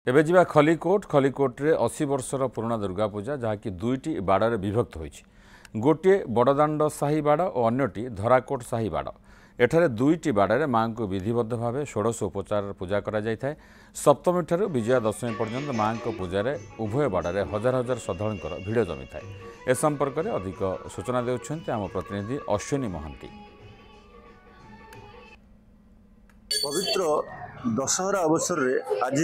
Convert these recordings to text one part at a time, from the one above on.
एबे जिबा खलिकोट रे 80 वर्षर पुराना दुर्गा पूजा जहाँकि दुईटी बाड़े विभक्त होइछि। गोटे बड़दाण्ड साही बाड़ और अन्यटी धराकोट साही बाड़। एठारे दुईटी बाड़े माँ को विधिबद्ध भाव षोड़श उपचार पूजा करा जाय थाए। सप्तमी ठारू विजया दशमी पर्यंत माँ को पूजारे उभय बाड़े हजार हजार श्रद्धालुंकर भिड़ जमी थाए। ए संपर्क में अधिक सूचना देउछन्ते आम प्रतिनिधि अश्विनी महांती। पवित्र दशहरा अवसर रे आज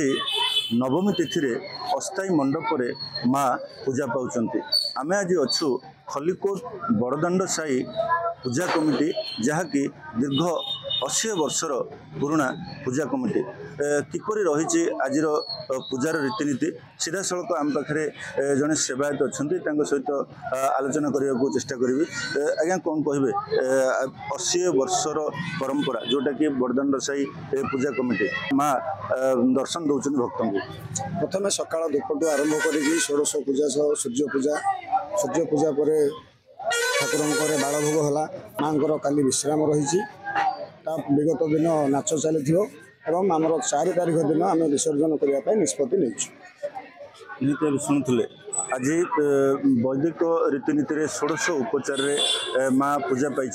नवमी तिथि रे अस्थायी मंडप रे माँ पूजा पाउछन्ति। आमे आज अच्छु खलिकोट बड़दाण्ड साही पूजा कमिटी जहाँकि दीर्घ 80 वर्षर पुराना पूजा कमिटी किपरि रही आज पूजार रीतिनीति सीधा सड़क आम पाखे जड़े सेवायत अच्छा सहित आलोचना करने को चेष्टा करी। आज्ञा कौन कहे 80 वर्षर परंपरा जोटा कि बड़दाण्ड साही पूजा कमिटी माँ दर्शन दौरान भक्त को प्रथम सकाल धूपटू आरंभ कर षोड़श पूजा सूर्य पूजा पर ठाकुर बाड़ भोग है। माँ काली विश्राम रही विगत दिन नाच चली आमर 4 तारिख दिन आम विसर्जन करने निष्पत्ति नहीं शुणुले आज वैदिक रीतिनीति षोड़श उपचार माँ पूजा पाई।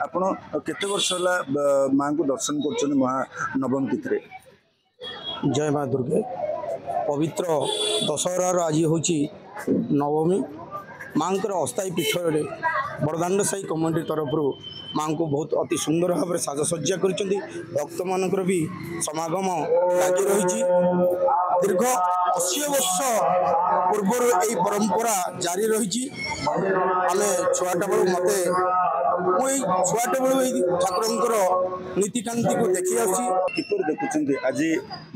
आपण केते वर्ष है माँ को दर्शन कर महानवमी तिथि? जय माँ दुर्गे। पवित्र दशहरार आज हूँ नवमी। माँ अस्थायी पीठ बड़दाण्ड साही कमिटी तरफ माँ को बहुत अति सुंदर भाव में साजसज्जा कर भक्त मान भी समागम लगी रही। दीर्घ 80 वर्ष पूर्व यही परंपरा जारी रही। आम छुआटा बेलू मत छुआटा बेलू ठाकुर नीतिकांति को देखी देखुं आज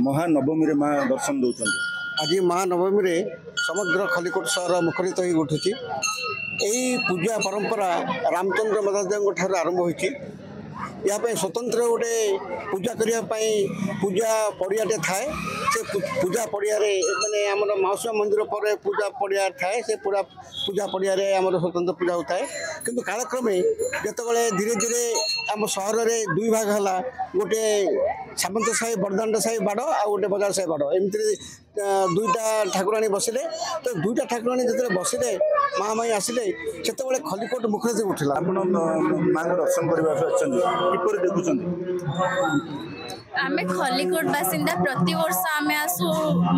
महानवमी माँ दर्शन दौरान आज महानवमी रे समग्र खलिकोट सहर मुखरित हो उठुची। यही पूजा परंपरा रामचंद्र मदादेव ठार आरंभ होती। या स्वतंत्र गोटे पूजा करने पूजा पड़ियाटे थाए। से पूजा पड़िया माने आमर माउसी मंदिर पर पूजा पड़िया थाए। से पूरा पूजा पड़िया आमर स्वतंत्र पूजा होता है। किंतु कालक्रमे जिते धीरे धीरे आम सहर में 2 भाग है। गोटे सामंत साही बड़दाण्ड साही बाड़ आ गोटे बजार साही बाड़ एमती 2टा ठाकुराणी बसिले। तो 2टा ठाकुराणी जो बसिले माँ माई आसिले से खलिकोट मुखर उठला। माँ दर्शन करने देखुं आमे खलिकोट बासिंदा प्रति वर्ष आमे आसु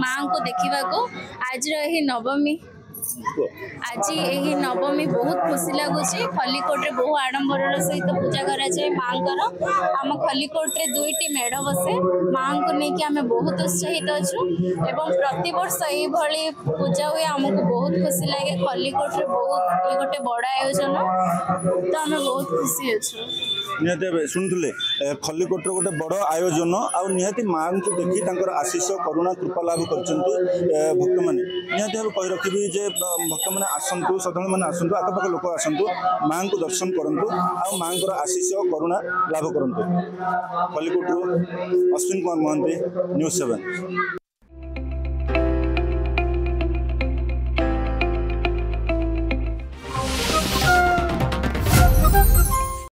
माँ को देखा। आज रही नवमी आज यही नवमी बहुत खुशी लगुच। खलिकोट रे बहु आडंबर सहित पूजा करा जाए माँ आम खलिकोट रे 2टी मेढ़ बसे। माँ को लेकिन आम बहुत उत्साहित अच्छु एवं प्रति वर्ष ये पूजा हुए आमको बहुत खुशी लगे। खलिकोट रे बहुत ये गोटे बड़ आयोजन तो आम बहुत खुशी अच्छु। निहती शुणुले खलिकोट गोटे बड़ आयोजन आती माँ को देखी आशीष करुणा कृपा लाभ कर भक्त मैंने निहती भाव कही रखी भक्त मैंने आसतु श्रद्धालु मैंने आसतु आखपाख लोक आसतु माँ को दर्शन करूँ माँ आशीष करुणा लाभ करूँ। खलिकोट अश्विन कुमार महांती, न्यूज़ 7।